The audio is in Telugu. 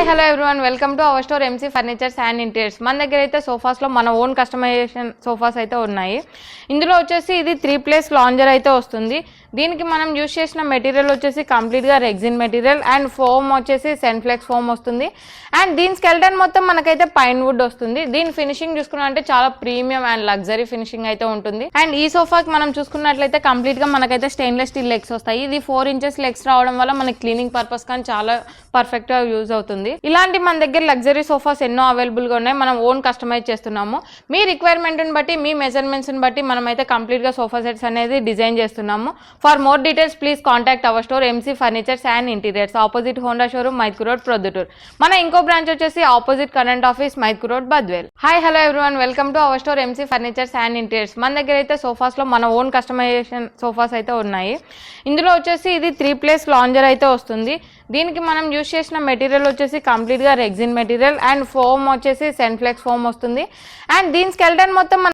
Hello everyone, welcome to our store MC furnitures and interiors. మన దగ్గర అయితే సోఫాస్లో మన ఓన్ కస్టమైజేషన్ సోఫాస్ అయితే ఉన్నాయి. ఇందులో వచ్చేసి ఇది 3 ప్లేస్ లాంజర్ అయితే వస్తుంది. దీనికి మనం యూజ్ చేసిన మెటీరియల్ వచ్చేసి కంప్లీట్గా రెగ్జిన్ మెటీరియల్ అండ్ ఫోమ్ వచ్చేసి సెన్ఫ్లెక్స్ ఫోమ్ వస్తుంది. అండ్ దీని స్కెల్టన్ మొత్తం మనకైతే పైన్ వుడ్ వస్తుంది. దీని ఫినిషింగ్ చూసుకున్నట్టే చాలా ప్రీమియం అండ్ లగ్జరీ ఫినిషింగ్ అయితే ఉంటుంది. అండ్ ఈ సోఫాకి మనం చూసుకున్నట్లయితే కంప్లీట్గా మనకైతే స్టెయిన్లెస్ స్టీల్ లెగ్స్ వస్తాయి. ఇది 4 ఇంచెస్ లెగ్స్ రావడం వల్ల మనకి క్లీనింగ్ పర్పస్ కానీ చాలా పర్ఫెక్ట్గా యూజ్ అవుతుంది. ఇలాంటి మన దగ్గర లగ్జరీ సోఫాస్ ఎన్నో అవైలబుల్గా ఉన్నాయి. మనం ఓన్ కస్టమైజ్ చేస్తున్నాము. మీ రిక్వైర్మెంట్ని బట్టి, మీ మెజర్మెంట్స్ని బట్టి మనమైతే కంప్లీట్గా సోఫా సెట్స్ అనేది డిజైన్ చేస్తున్నాము. For more details please contact our store MC furnitures and interiors, opposite Honda showroom, మైత్కు రోడ్, ప్రొద్దుటూర్. మన ఇంకో బ్రాంచ్ వచ్చేసి ఆపోజిట్ కరెంట్ ఆఫీస్, మైత్కు road, Badvel. Hi hello everyone, welcome to our store MC furnitures and interiors. మన దగ్గర అయితే సోఫాస్లో మన ఓన్ కస్టమైజేషన్ సోఫాస్ అయితే ఉన్నాయి. ఇందులో వచ్చేసి ఇది 3 ప్లేస్ లాంజర్ అయితే వస్తుంది. దీనికి మనం యూజ్ చేసిన మెటీరియల్ వచ్చేసి కంప్లీట్గా రెగ్జిన్ మెటీరియల్ అండ్ ఫోమ్ వచ్చేసి సెన్ఫ్లెక్స్ ఫోమ్ వస్తుంది. అండ్ దీని స్కెల్టన్ మొత్తం